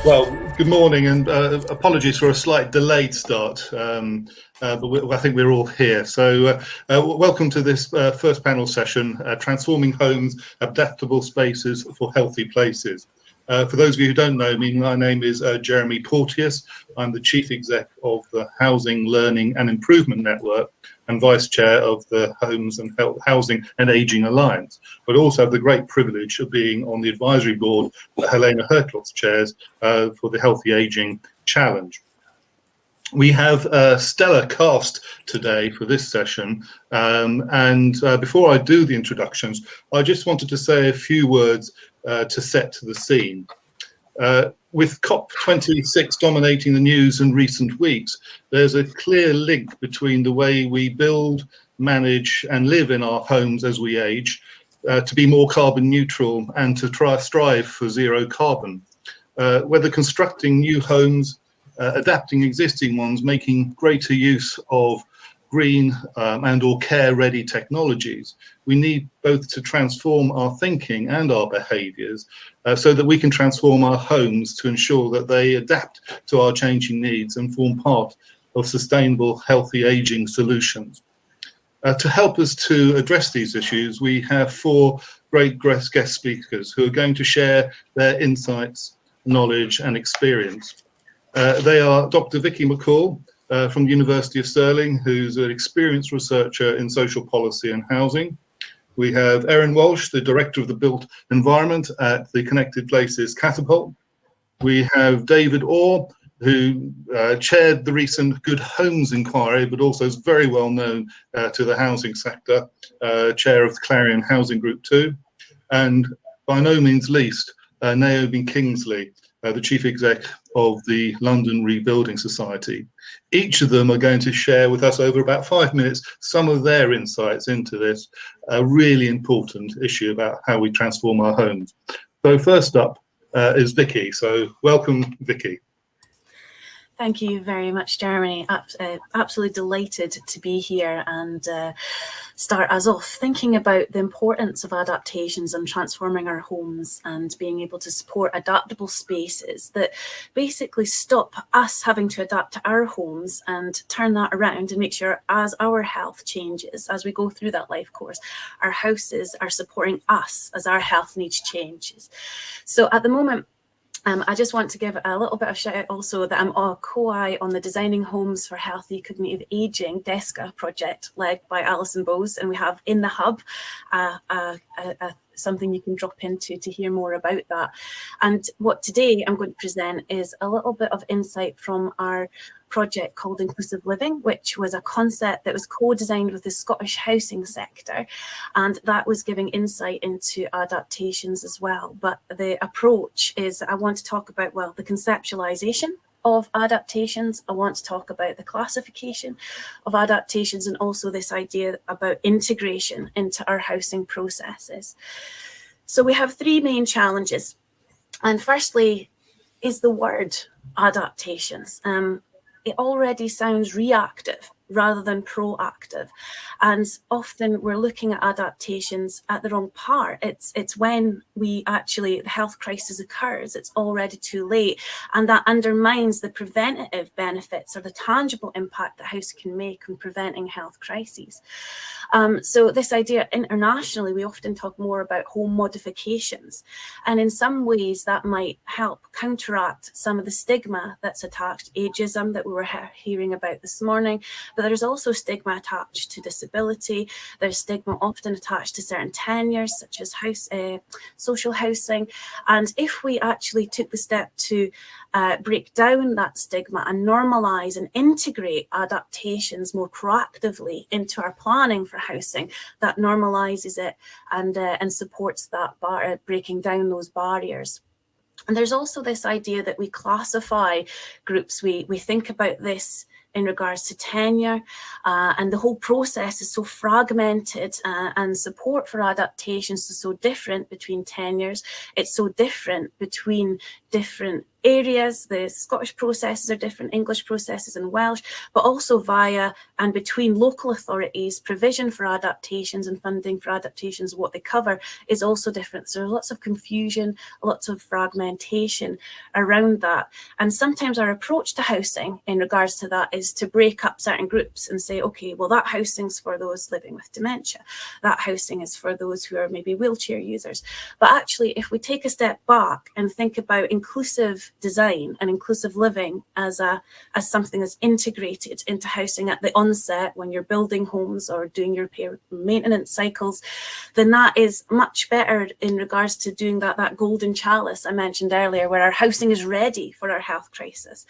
Well, good morning, and apologies for a slight delayed start, but I think we're all here. So welcome to this first panel session, Transforming Homes, Adaptable Spaces for Healthy Places. For those of you who don't know me, my name is Jeremy Porteous. I'm the Chief Exec of the Housing, Learning and Improvement Network and Vice Chair of the Homes and Housing and Ageing Alliance, but also have the great privilege of being on the advisory board that Helena Herklotz chairs for the Healthy Ageing Challenge. We have a stellar cast today for this session, and before I do the introductions, I just wanted to say a few words to set the scene. With COP26 dominating the news in recent weeks, there's a clear link between the way we build, manage and live in our homes as we age, to be more carbon neutral and to strive for zero carbon. Whether constructing new homes, adapting existing ones, making greater use of green and or care-ready technologies, we need both to transform our thinking and our behaviours so that we can transform our homes to ensure that they adapt to our changing needs and form part of sustainable, healthy ageing solutions. To help us to address these issues, we have four great guest speakers who are going to share their insights, knowledge and experience. They are Dr. Vicky McCall from the University of Stirling, who's an experienced researcher in social policy and housing. We have Erin Walsh, the Director of the Built Environment at the Connected Places Catapult. We have David Orr, who chaired the recent Good Homes Inquiry, but also is very well known to the housing sector, chair of the Clarion Housing Group 2. And by no means least, Naomi Kingsley, the Chief Exec of the London Rebuilding Society. Each of them are going to share with us over about 5 minutes some of their insights into this really important issue about how we transform our homes. So first up is Vicky. So welcome, Vicky. Thank you very much, Jeremy. Absolutely delighted to be here and start us off thinking about the importance of adaptations and transforming our homes and being able to support adaptable spaces that basically stop us having to adapt to our homes and turn that around and make sure as our health changes, as we go through that life course, our houses are supporting us as our health needs changes. So at the moment, I just want to give a little bit of shout out also that I'm a co-I on the Designing Homes for Healthy Cognitive Ageing DESCA project led by Alison Bowes, and we have in the hub something you can drop into to hear more about that. And what today I'm going to present is a little bit of insight from our project called Inclusive Living, which was a concept that was co-designed with the Scottish housing sector, and that was giving insight into adaptations as well. But the approach is I want to talk about, well, the conceptualization of adaptations. I want to talk about the classification of adaptations and also this idea about integration into our housing processes. So we have three main challenges. And firstly is the word adaptations. It already sounds reactive rather than proactive. And often we're looking at adaptations at the wrong part. It's when the health crisis occurs, it's already too late. And that undermines the preventative benefits or the tangible impact that house can make on preventing health crises. So this idea internationally, we often talk more about home modifications. And in some ways that might help counteract some of the stigma that's attached to ageism that we were hearing about this morning. But there's also stigma attached to disability. There's stigma often attached to certain tenures, such as social housing. And if we actually took the step to break down that stigma and normalise and integrate adaptations more proactively into our planning for housing, that normalises it and supports that breaking down those barriers. And there's also this idea that we classify groups. We think about this in regards to tenure, and the whole process is so fragmented, and support for adaptations is so different between tenures. It's so different between different areas. The Scottish processes are different, English processes and Welsh, but also via and between local authorities, provision for adaptations and funding for adaptations, what they cover is also different. So there's lots of confusion, lots of fragmentation around that. And sometimes our approach to housing in regards to that is to break up certain groups and say, okay, well, that housing's for those living with dementia. That housing is for those who are maybe wheelchair users. But actually, if we take a step back and think about inclusive design and inclusive living as something that's integrated into housing at the onset when you're building homes or doing your repair maintenance cycles, then that is much better in regards to doing that golden chalice I mentioned earlier, where our housing is ready for our health crisis.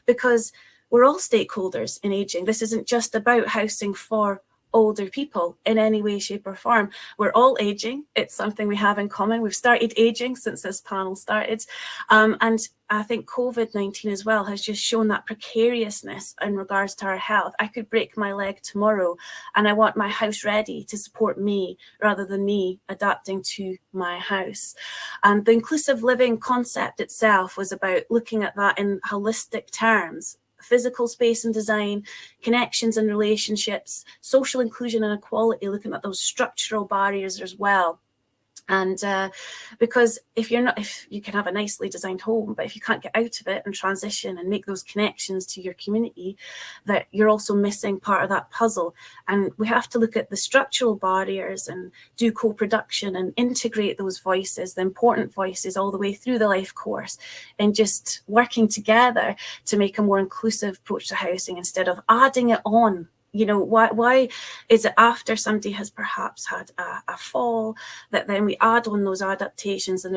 Because we're all stakeholders in ageing. This isn't just about housing for older people in any way, shape or form. We're all aging. It's something we have in common. We've started aging since this panel started. And I think COVID-19 as well has just shown that precariousness in regards to our health. I could break my leg tomorrow and I want my house ready to support me rather than me adapting to my house. And the inclusive living concept itself was about looking at that in holistic terms. Physical space and design, connections and relationships, social inclusion and equality, looking at those structural barriers as well. And because if you can have a nicely designed home, but if you can't get out of it and transition and make those connections to your community, that you're also missing part of that puzzle. And we have to look at the structural barriers and do co-production and integrate those voices, the important voices, all the way through the life course, and just working together to make a more inclusive approach to housing instead of adding it on. You know, why is it after somebody has perhaps had a fall that then we add on those adaptations and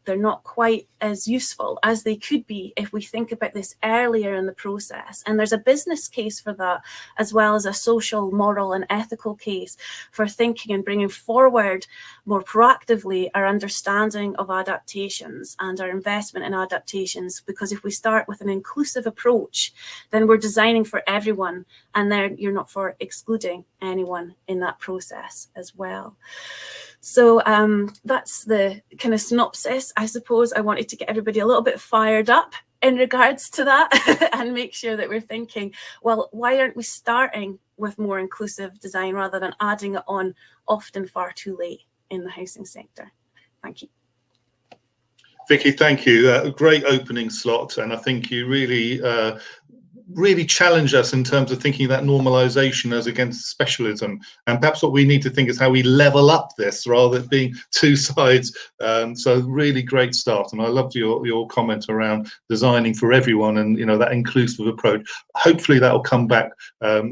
they're not quite as useful as they could be if we think about this earlier in the process? And there's a business case for that, as well as a social, moral and ethical case for thinking and bringing forward more proactively our understanding of adaptations and our investment in adaptations. Because if we start with an inclusive approach, then we're designing for everyone, and then you're not for excluding anyone in that process as well. So that's the kind of synopsis. I suppose I wanted to get everybody a little bit fired up in regards to that and make sure that we're thinking, well, why aren't we starting with more inclusive design rather than adding it on often far too late in the housing sector? Thank you. Vicky, thank you. Great opening slot, and I think you really challenge us in terms of thinking that normalization as against specialism, and perhaps what we need to think is how we level up this rather than being two sides. So really great start, and I loved your comment around designing for everyone and that inclusive approach. Hopefully that will come back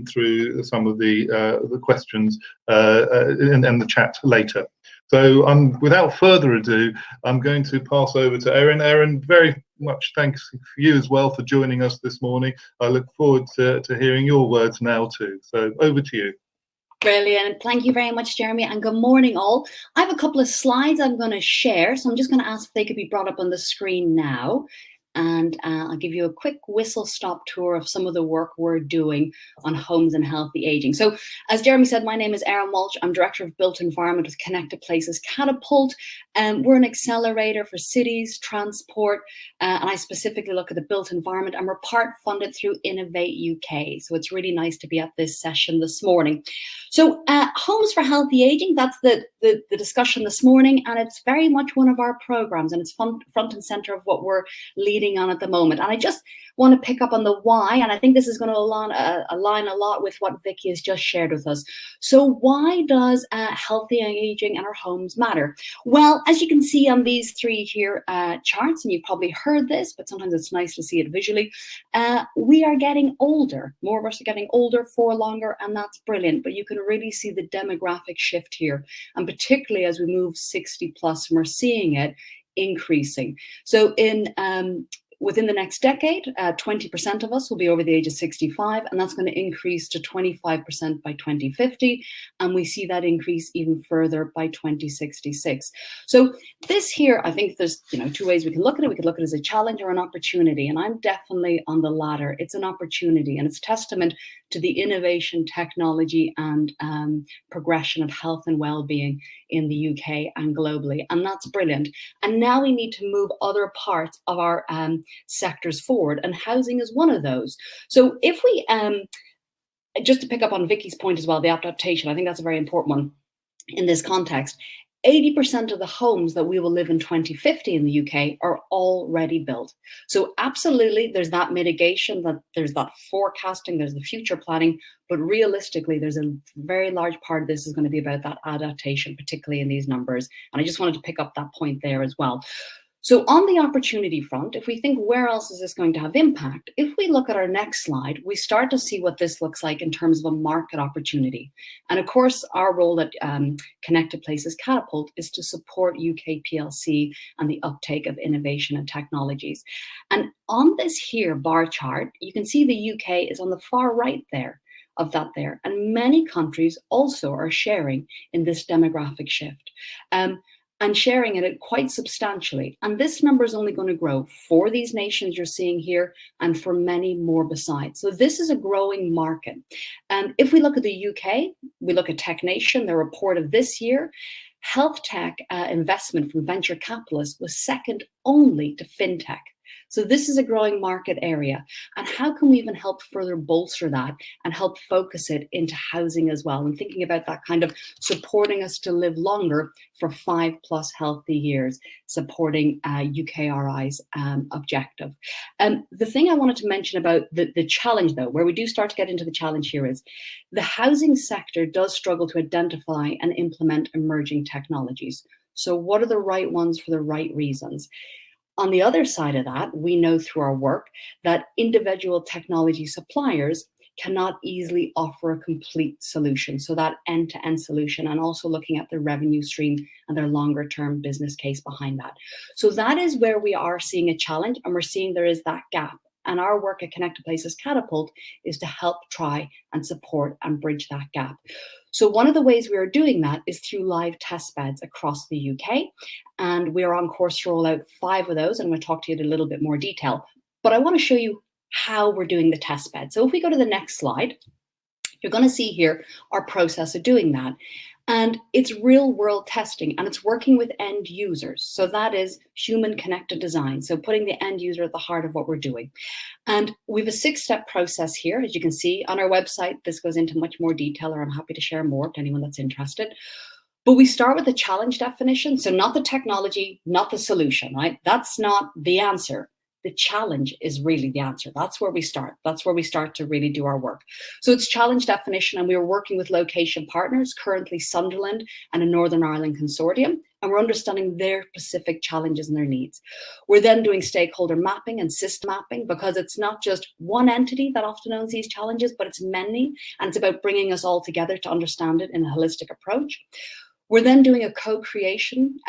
through some of the questions and the chat later. So without further ado, I'm going to pass over to Erin. Erin, very much thanks for you as well for joining us this morning. I look forward to hearing your words now too. So over to you. Brilliant. Thank you very much, Jeremy, and good morning all. I have a couple of slides I'm going to share, so I'm just going to ask if they could be brought up on the screen now. And I'll give you a quick whistle-stop tour of some of the work we're doing on homes and healthy aging. So, as Jeremy said, my name is Erin Walsh. I'm Director of Built Environment with Connected Places Catapult. We're an accelerator for cities, transport, and I specifically look at the built environment, and we're part funded through Innovate UK. So it's really nice to be at this session this morning. So Homes for Healthy Aging, that's the discussion this morning, and it's very much one of our programs, and it's front and center of what we're leading on at the moment. And I just want to pick up on the why, and I think this is going to align a lot with what Vicky has just shared with us. So why does healthy aging in our homes matter? Well, as you can see on these three here charts, and you've probably heard this, but sometimes it's nice to see it visually, we are getting older. More of us are getting older for longer, and that's brilliant. But you can really see the demographic shift here, and particularly as we move 60 plus, and we're seeing it increasing. So within the next decade, 20% of us will be over the age of 65, and that's going to increase to 25% by 2050. And we see that increase even further by 2066. So this here, I think there's two ways we can look at it. We could look at it as a challenge or an opportunity. And I'm definitely on the latter. It's an opportunity, and it's testament to the innovation, technology, and progression of health and well-being in the UK and globally. And that's brilliant. And now we need to move other parts of our sectors forward, and housing is one of those. So if we, just to pick up on Vicky's point as well, the adaptation, I think that's a very important one in this context. 80% of the homes that we will live in 2050 in the UK are already built. So absolutely, there's that mitigation, that there's that forecasting, there's the future planning, but realistically, there's a very large part of this is going to be about that adaptation, particularly in these numbers. And I just wanted to pick up that point there as well. So on the opportunity front, if we think where else is this going to have impact, if we look at our next slide, we start to see what this looks like in terms of a market opportunity. And of course, our role at Connected Places Catapult is to support UK PLC and the uptake of innovation and technologies. And on this here bar chart, you can see the UK is on the far right there of that there. And many countries also are sharing in this demographic shift. And sharing in it quite substantially. And this number is only going to grow for these nations you're seeing here and for many more besides. So this is a growing market. And if we look at the UK, we look at Tech Nation, their report of this year, health tech investment from venture capitalists was second only to fintech. So this is a growing market area. And how can we even help further bolster that and help focus it into housing as well? And thinking about that kind of supporting us to live longer for 5+ healthy years, supporting UKRI's objective. The thing I wanted to mention about the challenge though, where we do start to get into the challenge here, is the housing sector does struggle to identify and implement emerging technologies. So what are the right ones for the right reasons? On the other side of that, we know through our work that individual technology suppliers cannot easily offer a complete solution. So that end-to-end solution, and also looking at the revenue stream and their longer term business case behind that. So that is where we are seeing a challenge, and we're seeing there is that gap. And our work at Connected Places Catapult is to help try and support and bridge that gap. So one of the ways we are doing that is through live test beds across the UK. And we are on course to roll out 5 of those. And I'm going to talk to you in a little bit more detail. But I want to show you how we're doing the test bed. So if we go to the next slide, you're going to see here our process of doing that. And it's real world testing, and it's working with end users. So that is human connected design. So putting the end user at the heart of what we're doing. And we have a 6-step process here. As you can see on our website, this goes into much more detail, or I'm happy to share more to anyone that's interested. But we start with the challenge definition. So not the technology, not the solution, right? That's not the answer. The challenge is really the answer. That's where we start. That's where we start to really do our work. So it's challenge definition, and we are working with location partners, currently Sunderland and a Northern Ireland consortium, and we're understanding their specific challenges and their needs. We're then doing stakeholder mapping and system mapping, because it's not just one entity that often owns these challenges, but it's many, and it's about bringing us all together to understand it in a holistic approach. We're then doing a co-creation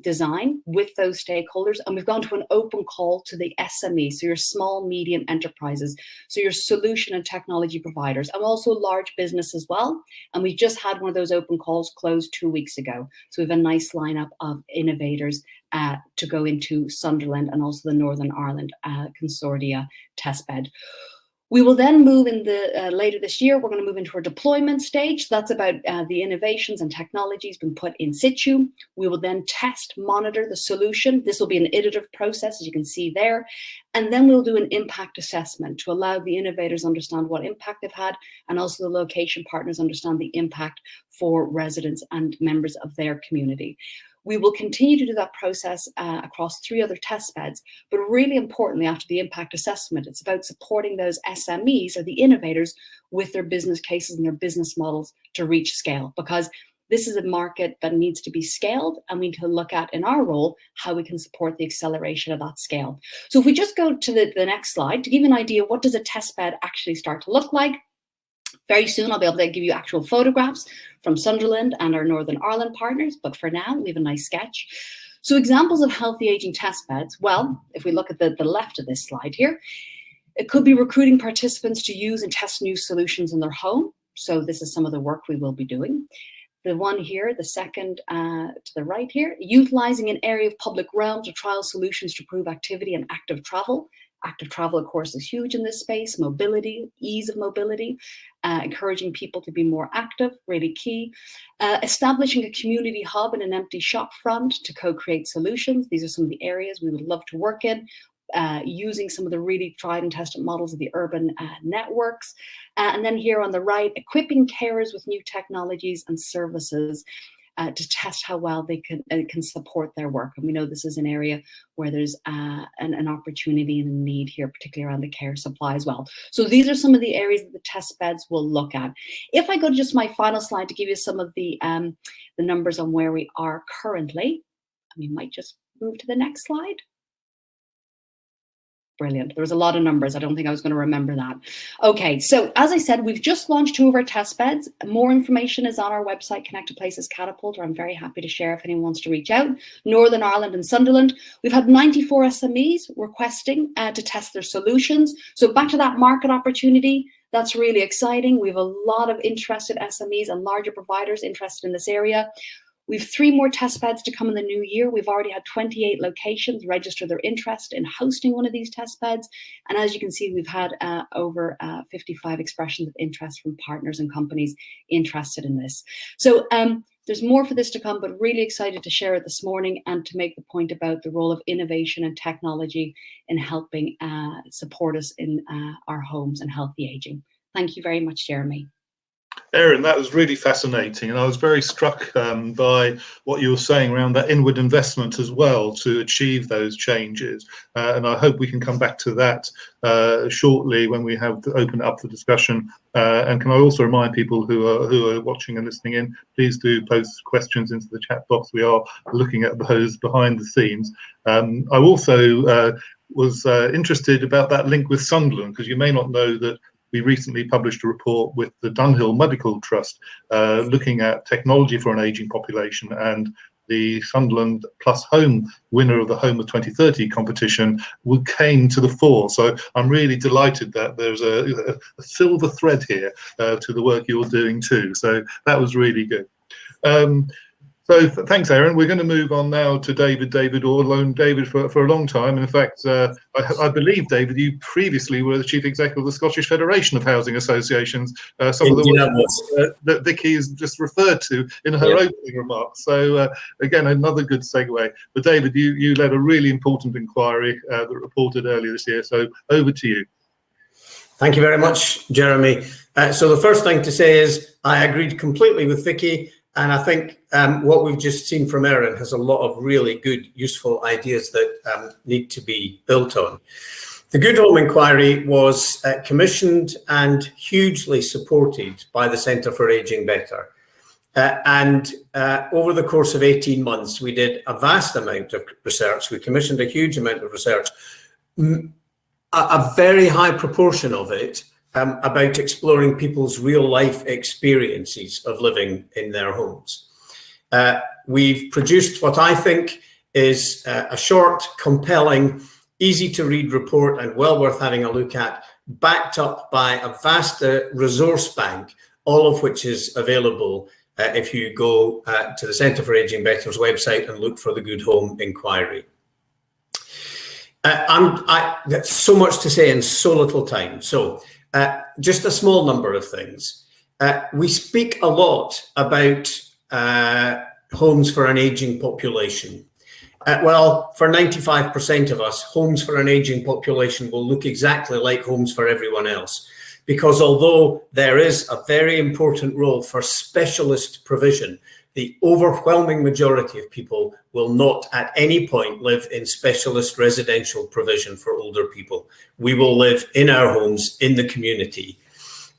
design with those stakeholders, and we've gone to an open call to the SME, so your small, medium enterprises, so your solution and technology providers, and also large business as well. And we just had one of those open calls closed 2 weeks ago. So we have a nice lineup of innovators to go into Sunderland and also the Northern Ireland Consortia testbed. We will then move in later this year, we're going to move into our deployment stage. That's about the innovations and technologies being put in situ. We will then test, monitor the solution. This will be an iterative process, as you can see there. And then we'll do an impact assessment to allow the innovators understand what impact they've had, and also the location partners understand the impact for residents and members of their community. We will continue to do that process across 3 other test beds, but really importantly, after the impact assessment, it's about supporting those SMEs, or the innovators, with their business cases and their business models to reach scale, because this is a market that needs to be scaled, and we need to look at, in our role, how we can support the acceleration of that scale. So if we just go to the next slide, to give you an idea, what does a test bed actually start to look like? Very soon, I'll be able to give you actual photographs from Sunderland and our Northern Ireland partners. But for now, we have a nice sketch. So examples of healthy aging test beds. Well, if we look at the left of this slide here, it could be recruiting participants to use and test new solutions in their home. So this is some of the work we will be doing. The one here, the second to the right here, utilizing an area of public realm to trial solutions to improve activity and active travel. Active travel, of course, is huge in this space. Mobility, ease of mobility, encouraging people to be more active, really key. Establishing a community hub in an empty shop front to co-create solutions. These are some of the areas we would love to work in. using some of the really tried and tested models of the urban networks. And then here on the right, equipping carers with new technologies and services to test how well they can support their work. And we know this is an area where there's an opportunity and a need here, particularly around the care supply as well. So these are some of the areas that the test beds will look at. If I go to just my final slide to give you some of the numbers on where we are currently, we might just move to the next slide. Brilliant. There was a lot of numbers. I don't think I was going to remember that. Okay, so as I said, we've just launched 2 of our test beds. More information is on our website, Connected Places Catapult, or I'm very happy to share if anyone wants to reach out. Northern Ireland and Sunderland. We've had 94 SMEs requesting to test their solutions. So back to that market opportunity, that's really exciting. We have a lot of interested SMEs and larger providers interested in this area. We've 3 more test beds to come in the new year. We've already had 28 locations register their interest in hosting one of these test beds. And as you can see, we've had over 55 expressions of interest from partners and companies interested in this. So there's more for this to come, but really excited to share it this morning and to make the point about the role of innovation and technology in helping support us in our homes and healthy aging. Thank you very much, Jeremy. Erin, that was really fascinating, and I was very struck by what you were saying around that inward investment as well to achieve those changes. And I hope we can come back to that shortly when we have to open up the discussion. And can I also remind people who are watching and listening in, please do post questions into the chat box. We are looking at those behind the scenes. I also was interested about that link with Sunderland, because you may not know that we recently published a report with the Dunhill Medical Trust looking at technology for an ageing population, and the Sunderland Plus Home winner of the Home of 2030 competition came to the fore. So I'm really delighted that there's a silver thread here to the work you're doing too. So that was really good. So thanks, Erin. We're going to move on now to David. David Orr, known David for a long time. And in fact, I believe, David, you previously were the Chief Executive of the Scottish Federation of Housing Associations, some of the ones that Vicky has just referred to in her opening remarks. So again, another good segue. But David, you led a really important inquiry that reported earlier this year. So over to you. Thank you very much, Jeremy. So the first thing to say is I agreed completely with Vicky. And I think what we've just seen from Erin has a lot of really good, useful ideas that need to be built on. The Good Home Inquiry was commissioned and hugely supported by the Centre for Ageing Better. And over the course of 18 months, we did a vast amount of research. We commissioned a huge amount of research, a very high proportion of it about exploring people's real life experiences of living in their homes. We've produced what I think is a short, compelling, easy to read report and well worth having a look at, backed up by a vast resource bank, all of which is available if you go to the Centre for Ageing Better's website and look for the Good Home Inquiry. That's so much to say in so little time. So just a small number of things. We speak a lot about homes for an ageing population. Well, for 95% of us, homes for an ageing population will look exactly like homes for everyone else. Because although there is a very important role for specialist provision, the overwhelming majority of people will not at any point live in specialist residential provision for older people. We will live in our homes, in the community.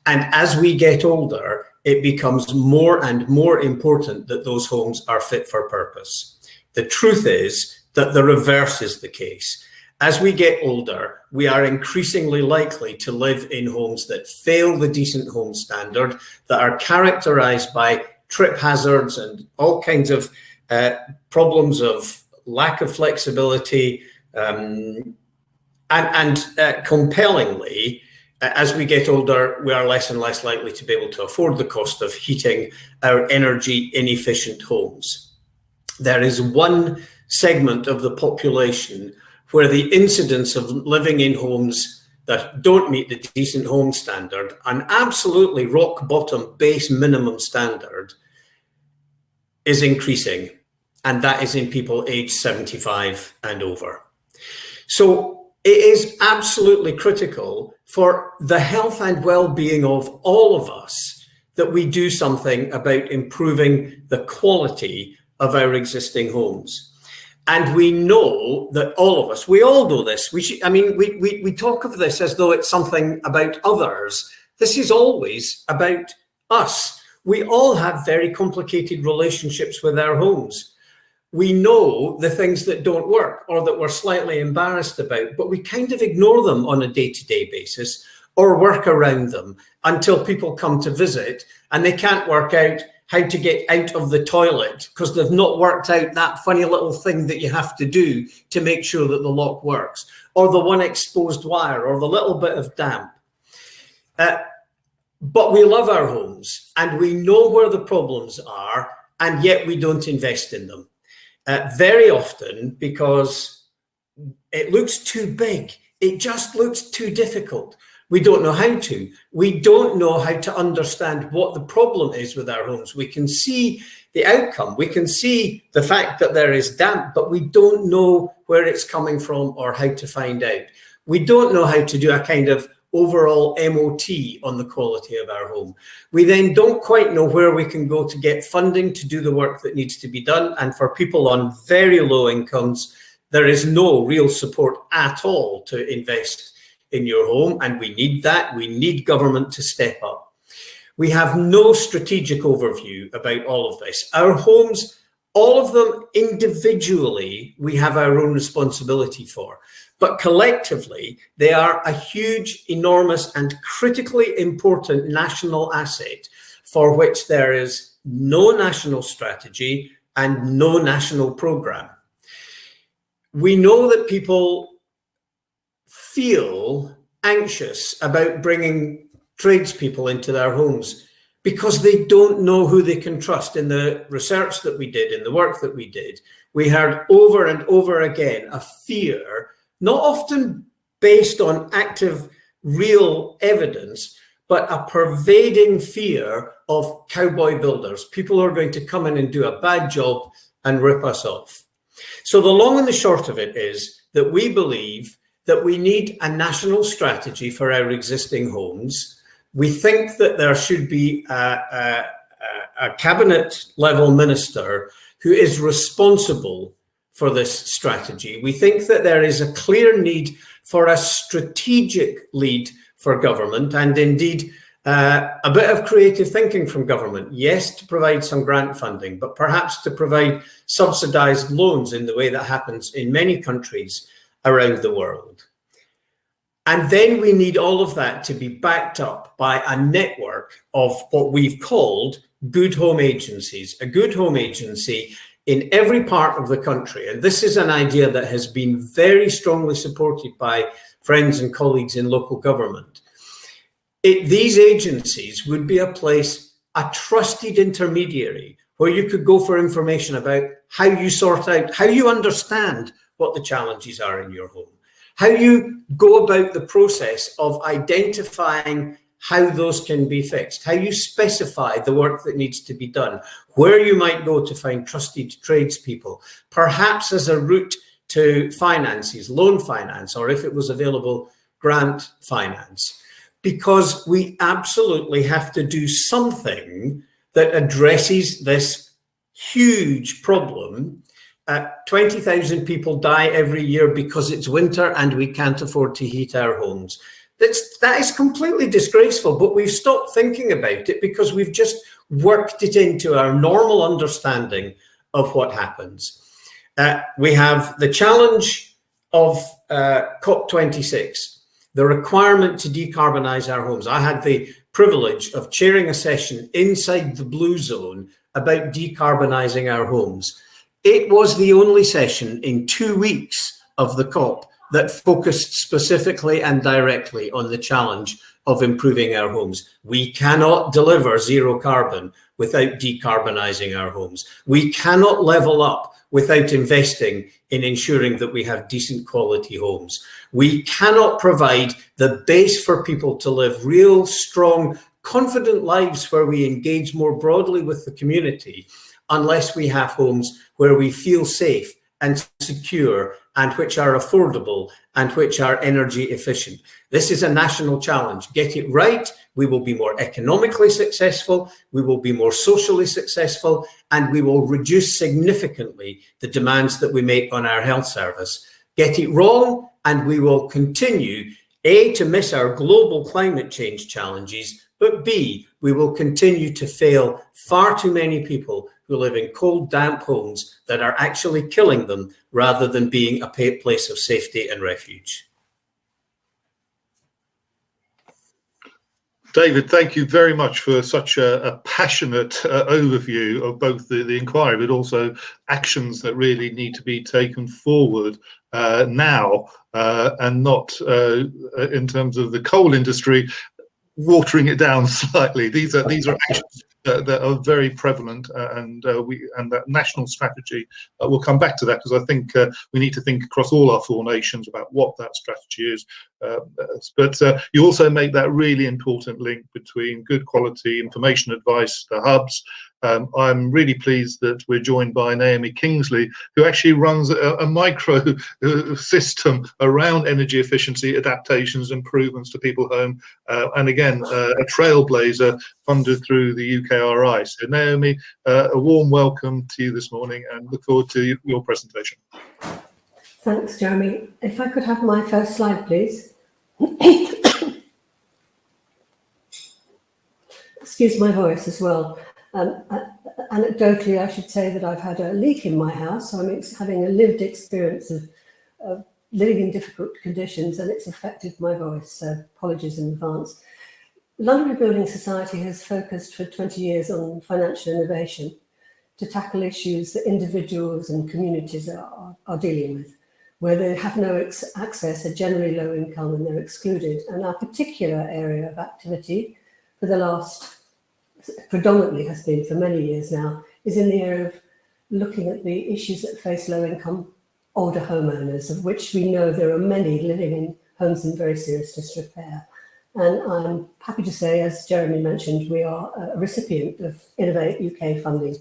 And as we get older, it becomes more and more important that those homes are fit for purpose. The truth is that the reverse is the case. As we get older, we are increasingly likely to live in homes that fail the decent home standard, that are characterized by trip hazards and all kinds of problems of lack of flexibility. And compellingly, as we get older, we are less and less likely to be able to afford the cost of heating our energy inefficient homes. There is one segment of the population where the incidence of living in homes that don't meet the decent home standard, an absolutely rock bottom base minimum standard, is increasing, and that is in people aged 75 and over. So it is absolutely critical for the health and well-being of all of us that we do something about improving the quality of our existing homes. And we know that all of us, we all know this. We talk of this as though it's something about others. This is always about us. We all have very complicated relationships with our homes. We know the things that don't work or that we're slightly embarrassed about, but we kind of ignore them on a day-to-day basis or work around them until people come to visit and they can't work out how to get out of the toilet because they've not worked out that funny little thing that you have to do to make sure that the lock works, or the one exposed wire, or the little bit of damp. But we love our homes and we know where the problems are, and yet we don't invest in them. Very often because it looks too big. It just looks too difficult. We don't know how to. We don't know how to understand what the problem is with our homes. We can see the outcome. We can see the fact that there is damp, but we don't know where it's coming from or how to find out. We don't know how to do a kind of overall MOT on the quality of our home. We then don't quite know where we can go to get funding to do the work that needs to be done. And for people on very low incomes, there is no real support at all to invest in your home. And we need that. We need government to step up. We have no strategic overview about all of this. Our homes, all of them individually, we have our own responsibility for. But collectively, they are a huge, enormous, and critically important national asset for which there is no national strategy and no national program. We know that people feel anxious about bringing tradespeople into their homes because they don't know who they can trust. In the research that we did, in the work that we did, we heard over and over again a fear, not often based on active, real evidence, but a pervading fear of cowboy builders, people who are going to come in and do a bad job and rip us off. So the long and the short of it is that we believe that we need a national strategy for our existing homes. We think that there should be a cabinet level minister who is responsible for this strategy. We think that there is a clear need for a strategic lead for government, and indeed a bit of creative thinking from government. Yes, to provide some grant funding, but perhaps to provide subsidized loans in the way that happens in many countries around the world. And then we need all of that to be backed up by a network of what we've called good home agencies, a good home agency in every part of the country. And this is an idea that has been very strongly supported by friends and colleagues in local government. These agencies would be a place, a trusted intermediary, where you could go for information about how you sort out, how you understand what the challenges are in your home, how you go about the process of identifying how those can be fixed, how you specify the work that needs to be done, where you might go to find trusted tradespeople, perhaps as a route to finances, loan finance, or if it was available, grant finance. Because we absolutely have to do something that addresses this huge problem. 20,000 people die every year because it's winter and we can't afford to heat our homes. That is completely disgraceful, but we've stopped thinking about it because we've just worked it into our normal understanding of what happens. We have the challenge of COP26, the requirement to decarbonize our homes. I had the privilege of chairing a session inside the Blue Zone about decarbonizing our homes. It was the only session in 2 weeks of the COP that focused specifically and directly on the challenge of improving our homes. We cannot deliver zero carbon without decarbonizing our homes. We cannot level up without investing in ensuring that we have decent quality homes. We cannot provide the base for people to live real, strong, confident lives where we engage more broadly with the community unless we have homes where we feel safe and secure and which are affordable and which are energy efficient. This is a national challenge. Get it right, we will be more economically successful, we will be more socially successful, and we will reduce significantly the demands that we make on our health service. Get it wrong, and we will continue, A, to miss our global climate change challenges, but B, we will continue to fail far too many people who live in cold, damp homes that are actually killing them rather than being a place of safety and refuge. David, thank you very much for such a passionate overview of both the inquiry, but also actions that really need to be taken forward now, and not in terms of the coal industry watering it down slightly. These are actions that are very prevalent, and that national strategy, we'll come back to that, because I think we need to think across all our 4 nations about what that strategy is. But you also make that really important link between good quality information advice, the hubs. I'm really pleased that we're joined by Naomi Kingsley, who actually runs a micro system around energy efficiency, adaptations, improvements to people home, and again, a trailblazer funded through the UKRI. So Naomi, a warm welcome to you this morning, and look forward to your presentation. Thanks, Jeremy. If I could have my first slide, please. Excuse my voice as well. Anecdotally, I should say that I've had a leak in my house, so I'm having a lived experience of living in difficult conditions, and it's affected my voice, so apologies in advance. London Rebuilding Society has focused for 20 years on financial innovation to tackle issues that individuals and communities are dealing with, where they have no access, are generally low income, and they're excluded. And our particular area of activity for the last, predominantly has been for many years now, is in the area of looking at the issues that face low income older homeowners, of which we know there are many living in homes in very serious disrepair. And I'm happy to say, as Jeremy mentioned, we are a recipient of Innovate UK funding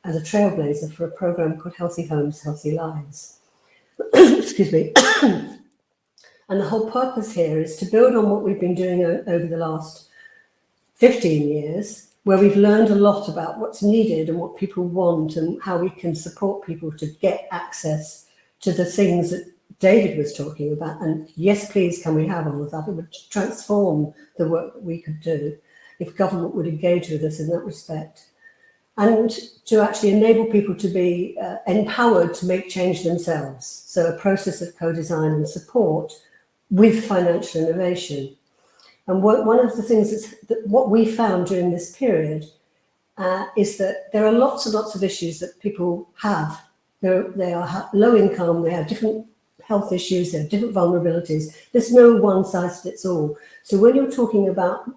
as a trailblazer for a programme called Healthy Homes, Healthy Lives. Excuse me. And the whole purpose here is to build on what we've been doing over the last 15 years, where we've learned a lot about what's needed and what people want and how we can support people to get access to the things that David was talking about. And yes, please, can we have all of that? It would transform the work that we could do if government would engage with us in that respect. And to actually enable people to be empowered to make change themselves. So a process of co-design and support with financial innovation. And one of the things that what we found during this period is that there are lots and lots of issues that people have. They are low income, they have different health issues, they have different vulnerabilities. There's no one size fits all. So when you're talking about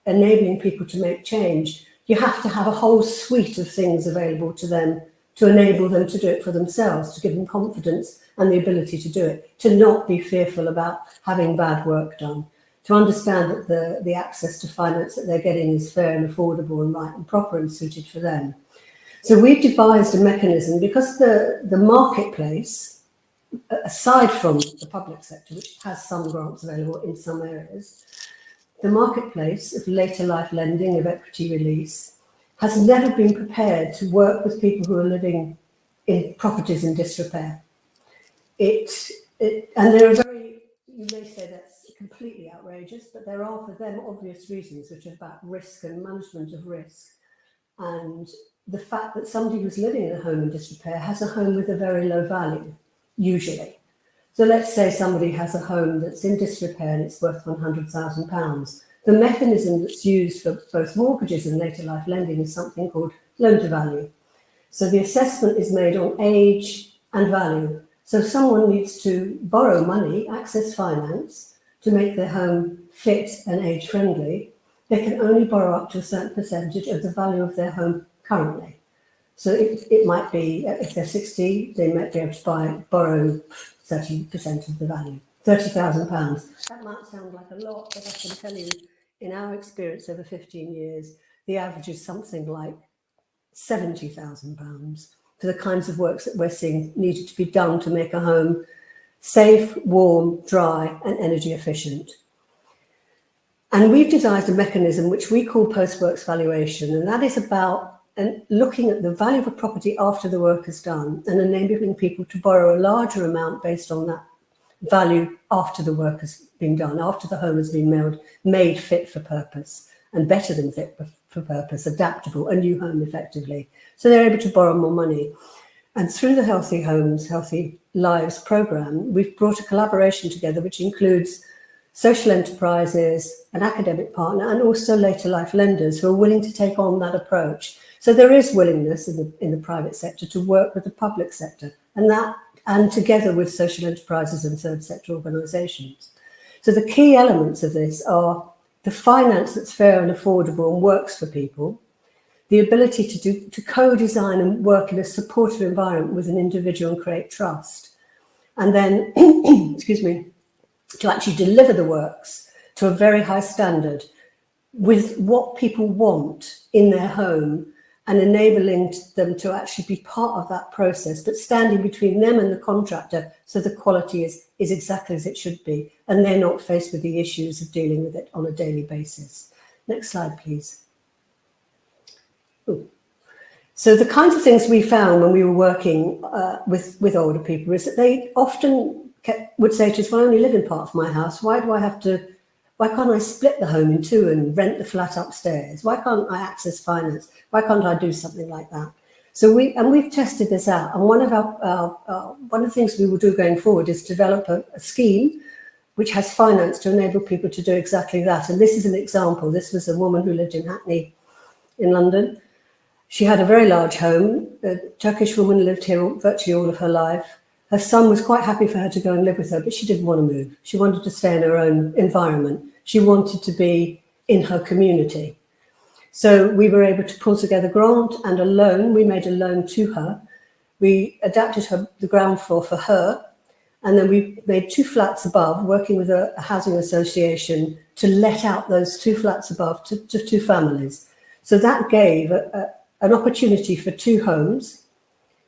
enabling people to make change, you have to have a whole suite of things available to them to enable them to do it for themselves, to give them confidence and the ability to do it, to not be fearful about having bad work done, to understand that the access to finance that they're getting is fair and affordable and right and proper and suited for them. So we've devised a mechanism, because the marketplace, aside from the public sector, which has some grants available in some areas, the marketplace of later life lending, of equity release, has never been prepared to work with people who are living in properties in disrepair. And there are you may say that's completely outrageous, but there are for them obvious reasons, which are about risk and management of risk. And the fact that somebody who's living in a home in disrepair has a home with a very low value, usually. So let's say somebody has a home that's in disrepair and it's worth £100,000. The mechanism that's used for both mortgages and later life lending is something called loan to value. So the assessment is made on age and value. So if someone needs to borrow money, access finance, to make their home fit and age friendly, they can only borrow up to a certain percentage of the value of their home currently. So it might be, if they're 60, they might be able to borrow 30% of the value, £30,000. That might sound like a lot, but I can tell you, in our experience over 15 years, the average is something like £70,000 for the kinds of works that we're seeing needed to be done to make a home safe, warm, dry, and energy efficient. And we've devised a mechanism which we call post-works valuation, and that is about looking at the value of a property after the work is done and enabling people to borrow a larger amount based on that value after the work has been done, after the home has been made fit for purpose and better than fit for purpose, adaptable, a new home effectively. So they're able to borrow more money. And through the Healthy Homes, Healthy Lives programme, we've brought a collaboration together which includes social enterprises, an academic partner, and also later life lenders who are willing to take on that approach. So there is willingness in the private sector to work with the public sector, and together with social enterprises and third sector organisations. So the key elements of this are the finance that's fair and affordable and works for people, the ability to co-design and work in a supportive environment with an individual and create trust, and then, excuse me, to actually deliver the works to a very high standard with what people want in their home and enabling them to actually be part of that process, but standing between them and the contractor so the quality is exactly as it should be, and they're not faced with the issues of dealing with it on a daily basis. Next slide, please. Ooh. So the kinds of things we found when we were working with older people is that they often would say to us, well, I only live in part of my house. Why can't I split the home in two and rent the flat upstairs? Why can't I access finance? Why can't I do something like that? So we've tested this out. And one of the things we will do going forward is develop a scheme which has finance to enable people to do exactly that. And this is an example. This was a woman who lived in Hackney in London. She had a very large home. A Turkish woman lived here virtually all of her life. Her son was quite happy for her to go and live with her, but she didn't want to move. She wanted to stay in her own environment. She wanted to be in her community. So we were able to pull together grant and a loan. We made a loan to her. We adapted the ground floor for her. And then we made 2 flats above, working with a housing association to let out those 2 flats above to 2 families. So that gave an opportunity for 2 homes,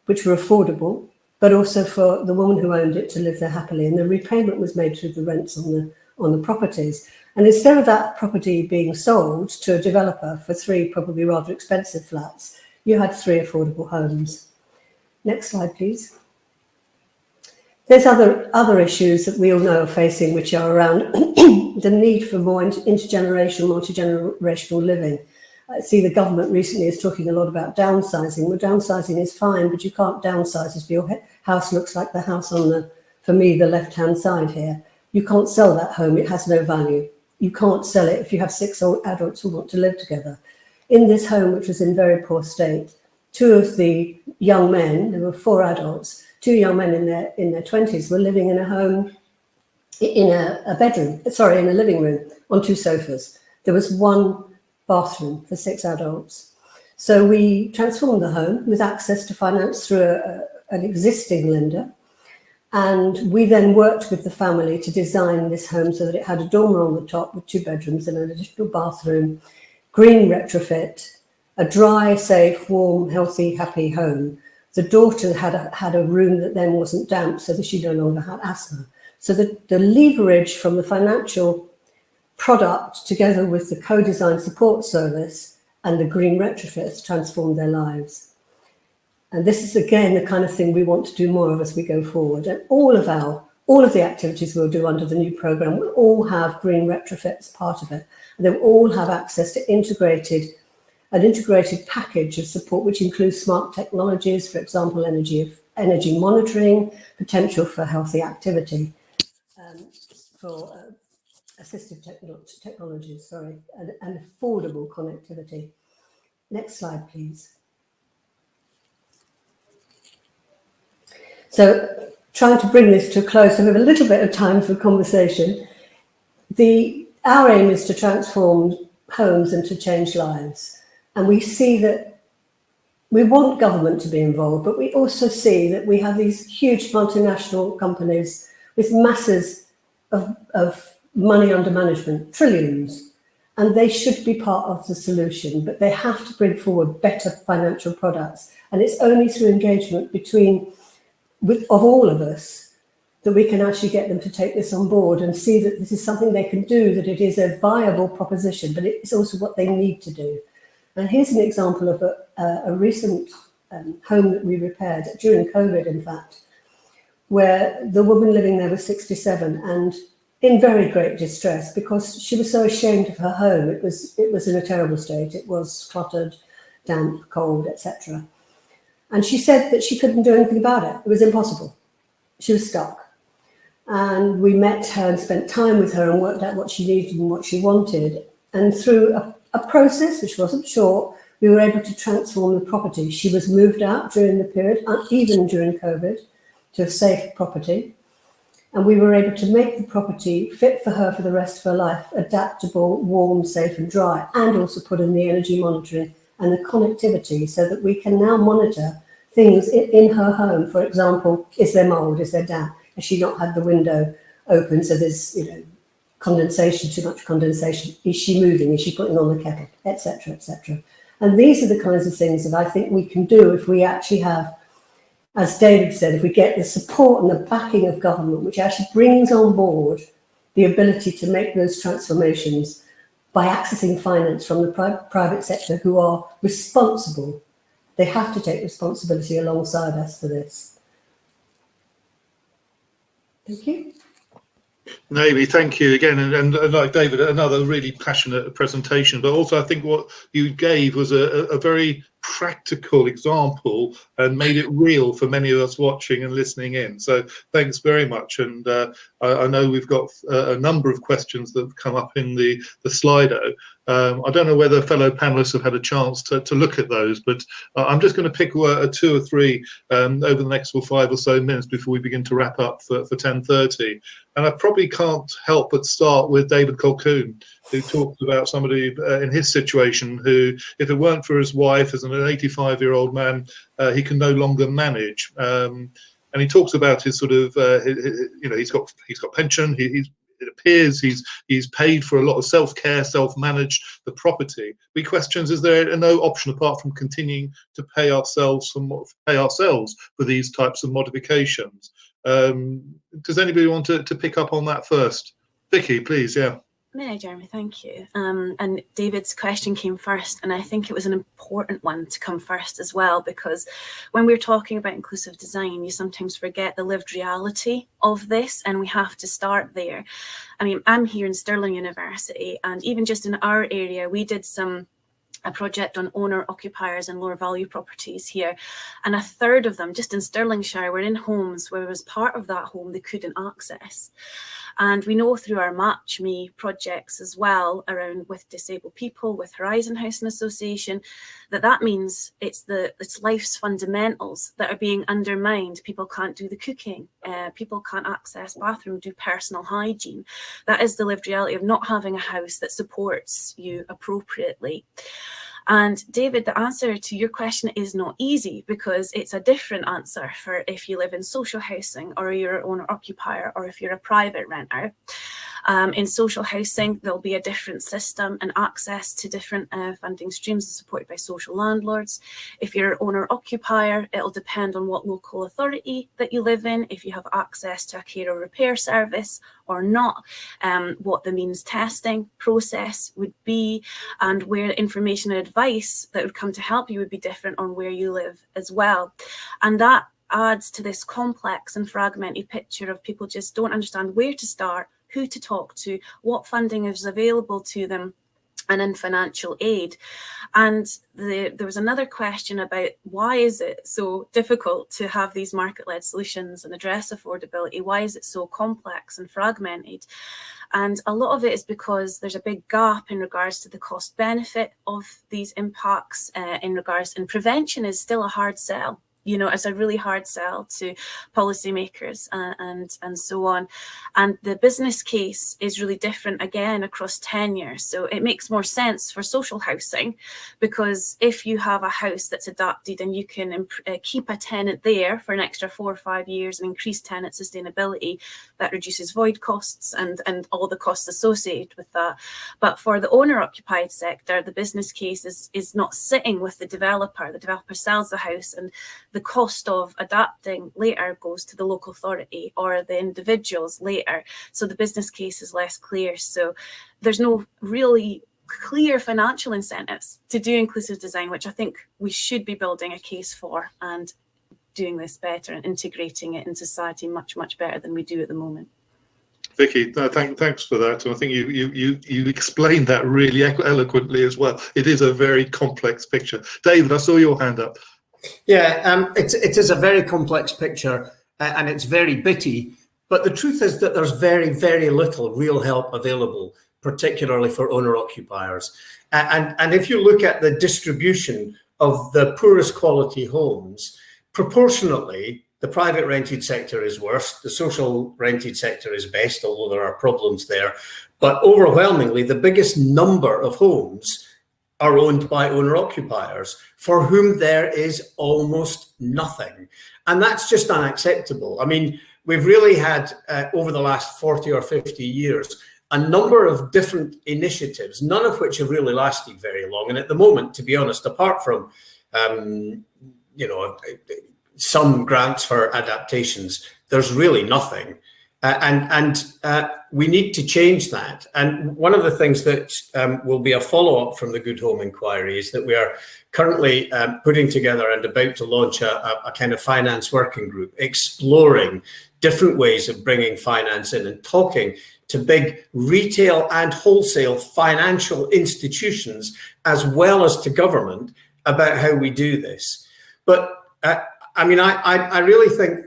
which were affordable, but also for the woman who owned it to live there happily. And the repayment was made through the rents on the properties. And instead of that property being sold to a developer for 3 probably rather expensive flats, you had 3 affordable homes. Next slide, please. There's other issues that we all know are facing, which are around the need for more intergenerational, multi-generational living. I see the government recently is talking a lot about downsizing. Well, downsizing is fine, but you can't downsize if your house looks like the house on for me, the left-hand side here. You can't sell that home. It has no value. You can't sell it if you have 6 old adults who want to live together. In this home, which was in very poor state, 2 of the young men, there were 4 adults, 2 young men in their 20s were living in a home, in a living room on 2 sofas. There was 1 bathroom for 6 adults. So we transformed the home with access to finance through an existing lender. And we then worked with the family to design this home so that it had a dormer on the top with 2 bedrooms and an additional bathroom, green retrofit, a dry, safe, warm, healthy, happy home. The daughter had a room that then wasn't damp so that she no longer had asthma. So the leverage from the financial product together with the co-design support service and the green retrofits transformed their lives. And this is again the kind of thing we want to do more of as we go forward. And all of the activities we'll do under the new programme will all have green retrofits part of it. And they will all have access to an integrated package of support, which includes smart technologies, for example, energy monitoring, potential for healthy activity, for assistive technologies, and affordable connectivity. Next slide, please. So trying to bring this to a close, so we have a little bit of time for conversation. Our aim is to transform homes and to change lives. And we see that we want government to be involved, but we also see that we have these huge multinational companies with masses of money under management, trillions, and they should be part of the solution, but they have to bring forward better financial products. And it's only through engagement of all of us that we can actually get them to take this on board and see that this is something they can do, that it is a viable proposition, but it's also what they need to do. And here's an example of a recent home that we repaired during COVID, in fact, where the woman living there was 67 and in very great distress because she was so ashamed of her home. It was in a terrible state. It was cluttered, damp, cold, etc. And she said that she couldn't do anything about it. It was impossible. She was stuck. And we met her and spent time with her and worked out what she needed and what she wanted. And through a process, which wasn't short, we were able to transform the property. She was moved out during the period, even during COVID, to a safe property. And we were able to make the property fit for her for the rest of her life, adaptable, warm, safe and dry, and also put in the energy monitoring and the connectivity so that we can now monitor things in her home. For example, is there mold, is there damp? Has she not had the window open so there's condensation, too much condensation? Is she moving? Is she putting on the kettle, etc., etc.? And these are the kinds of things that I think we can do if we actually have, as David said, if we get the support and the backing of government, which actually brings on board the ability to make those transformations by accessing finance from the private sector who are responsible. They have to take responsibility alongside us for this. Thank you. Naomi, thank you again, and like David, another really passionate presentation. But also, I think what you gave was a very practical example and made it real for many of us watching and listening in. So thanks very much. And I know we've got a number of questions that have come up in the Slido. I don't know whether fellow panelists have had a chance to look at those, but I'm just going to pick two or three over the next 5 or so minutes before we begin to wrap up for 10:30. And I probably can't help but start with David Colquhoun, who talked about somebody in his situation who, if it weren't for his wife, as an 85-year-old man, he can no longer manage. And he talks about his sort of, he's got pension. It appears he's paid for a lot of self-care, self-managed the property. He questions: is there no option apart from continuing to pay ourselves for these types of modifications? Does anybody want to pick up on that first? Vicky, please. Yeah. May, Jeremy, thank you. And David's question came first, and I think it was an important one to come first as well, because when we're talking about inclusive design, you sometimes forget the lived reality of this, and we have to start there. I mean, I'm here in Stirling University, and even just in our area, we did a project on owner occupiers and lower value properties here, and a third of them just in Stirlingshire were in homes where, as part of that home, they couldn't access. And we know through our Match Me projects as well, around with disabled people, with Horizon Housing Association, that means it's life's fundamentals that are being undermined. People can't do the cooking, people can't access bathroom, do personal hygiene. That is the lived reality of not having a house that supports you appropriately. And David, the answer to your question is not easy, because it's a different answer for if you live in social housing or you're an owner occupier or if you're a private renter. In social housing, there'll be a different system and access to different funding streams supported by social landlords. If you're an owner occupier, it'll depend on what local authority that you live in, if you have access to a care or repair service or not, what the means testing process would be, and where information and advice that would come to help you would be different on where you live as well. And that adds to this complex and fragmented picture of people just don't understand where to start, who to talk to, what funding is available to them, and in financial aid. And there was another question about why is it so difficult to have these market-led solutions and address affordability? Why is it so complex and fragmented? And a lot of it is because there's a big gap in regards to the cost benefit of these impacts, and prevention is still a hard sell. You know, it's a really hard sell to policymakers and so on. And the business case is really different again across tenure. So it makes more sense for social housing, because if you have a house that's adapted and you can keep a tenant there for an extra 4 or 5 years and increase tenant sustainability, that reduces void costs and all the costs associated with that. But for the owner occupied sector, the business case is not sitting with the developer. The developer sells the house and the cost of adapting later goes to the local authority or the individuals later. So the business case is less clear. So there's no really clear financial incentives to do inclusive design, which I think we should be building a case for and doing this better and integrating it in society much, much better than we do at the moment. Vicky, thanks for that. And I think you explained that really eloquently as well. It is a very complex picture. David, I saw your hand up. Yeah, it is a very complex picture and it's very bitty. But the truth is that there's very, very little real help available, particularly for owner-occupiers. And if you look at the distribution of the poorest quality homes, proportionately, the private rented sector is worse. The social rented sector is best, although there are problems there. But overwhelmingly, the biggest number of homes are owned by owner-occupiers for whom there is almost nothing. And that's just unacceptable. I mean, we've really had, over the last 40 or 50 years, a number of different initiatives, none of which have really lasted very long. And at the moment, to be honest, apart from, some grants for adaptations, there's really nothing. And we need to change that. And one of the things that will be a follow-up from the Good Home Inquiry is that we are currently putting together and about to launch a kind of finance working group, exploring different ways of bringing finance in and talking to big retail and wholesale financial institutions, as well as to government, about how we do this. But I really think,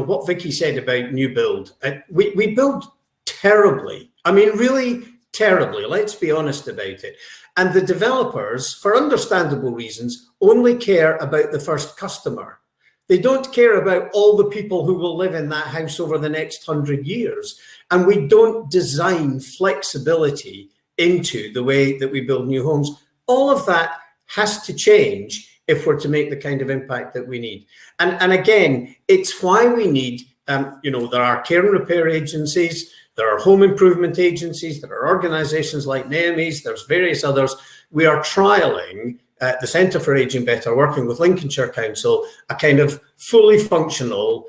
what Vicky said about new build, we build terribly. I mean, really terribly. Let's be honest about it. And the developers, for understandable reasons, only care about the first customer. They don't care about all the people who will live in that house over the next 100 years. And we don't design flexibility into the way that we build new homes. All of that has to change if we're to make the kind of impact that we need. And again, it's why we need, there are care and repair agencies, there are home improvement agencies, there are organisations like NAMIs, there's various others. We are trialling the Centre for Ageing Better, working with Lincolnshire Council, a kind of fully functional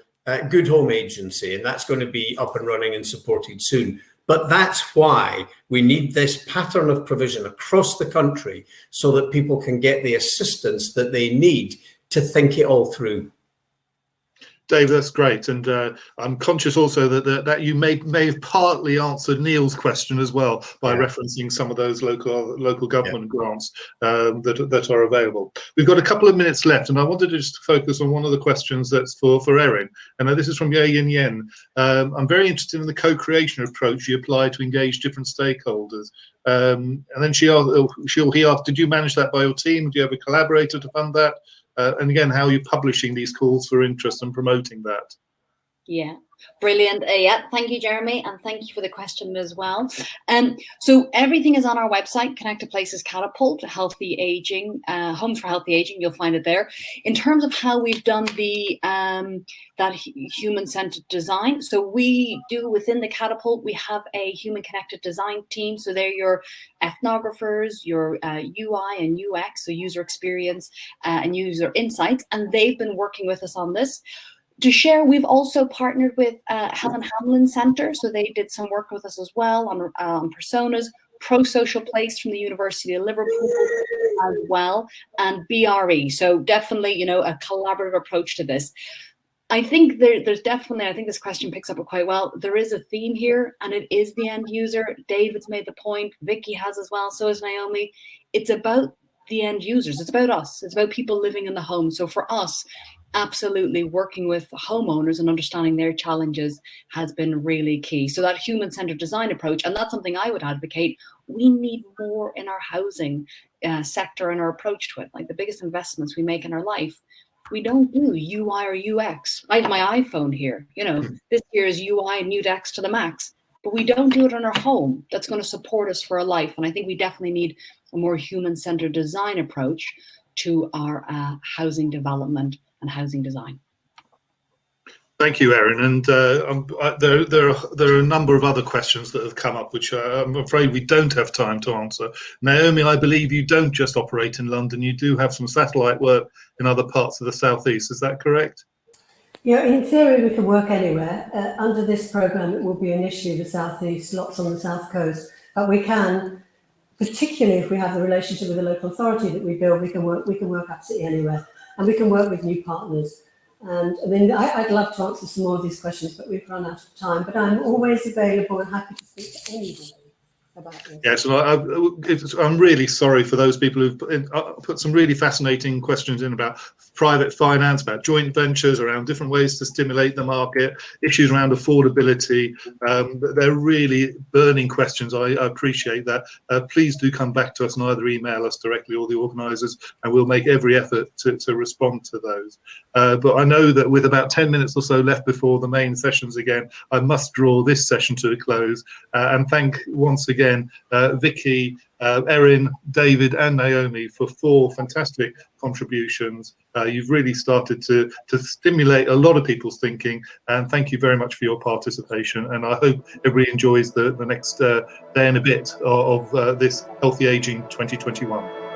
Good Home agency, and that's going to be up and running and supported soon. But that's why we need this pattern of provision across the country so that people can get the assistance that they need to think it all through. Dave, that's great, and I'm conscious also that you may have partly answered Neil's question as well by referencing some of those local government grants that are available. We've got a couple of minutes left, and I wanted to just focus on one of the questions that's for Erin, and this is from Ye Yin Yen. I'm very interested in the co-creation approach you apply to engage different stakeholders. And then he asked, did you manage that by your team? Do you have a collaborator to fund that? And again, how are you publishing these calls for interest and promoting that? Yeah, brilliant. Thank you, Jeremy, and thank you for the question as well. So everything is on our website, Connected Places Catapult, Healthy Aging, Homes for Healthy Aging. You'll find it there. In terms of how we've done the that human-centered design, so we do within the Catapult, we have a human-connected design team. So they're your ethnographers, your UI and UX, so user experience and user insights, and they've been working with us on this. To share, we've also partnered with Helen Hamlin Centre, so they did some work with us as well on personas, Pro-Social Place from the University of Liverpool as well, and BRE. So definitely, a collaborative approach to this. I think there's definitely, I think this question picks up it quite well. There is a theme here, and it is the end user. David's made the point, Vicky has as well, so has Naomi. It's about the end users. It's about us. It's about people living in the home. So for us, absolutely working with homeowners and understanding their challenges has been really key. So that human-centered design approach, and that's something I would advocate, we need more in our housing sector and our approach to it. Like the biggest investments we make in our life, we don't do UI or UX. I have my iPhone here, this year is UI and UX to the max, but we don't do it in our home. That's going to support us for a life. And I think we definitely need a more human-centered design approach to our housing development and housing design. Thank you, Erin. And there are a number of other questions that have come up, which I'm afraid we don't have time to answer. Naomi, I believe you don't just operate in London. You do have some satellite work in other parts of the southeast. Is that correct? Yeah, in theory, we can work anywhere. Under this programme, it will be initially the southeast, lots on the south coast, but we can, particularly if we have the relationship with the local authority that we build, we can work absolutely anywhere, and we can work with new partners. And I mean, I'd love to answer some more of these questions, but we've run out of time. But I'm always available and happy to speak to anybody about this. Yes, and I'm really sorry for those people who've put some really fascinating questions in about private finance, about joint ventures, around different ways to stimulate the market, issues around affordability. They're really burning questions. I appreciate that. Please do come back to us and either email us directly or the organisers, and we'll make every effort to respond to those. But I know that with about 10 minutes or so left before the main sessions again, I must draw this session to a close and thank once again Vicky, Erin, David and Naomi for 4 fantastic contributions. You've really started to stimulate a lot of people's thinking, and thank you very much for your participation, and I hope everybody enjoys the next day and a bit of this Healthy Aging 2021.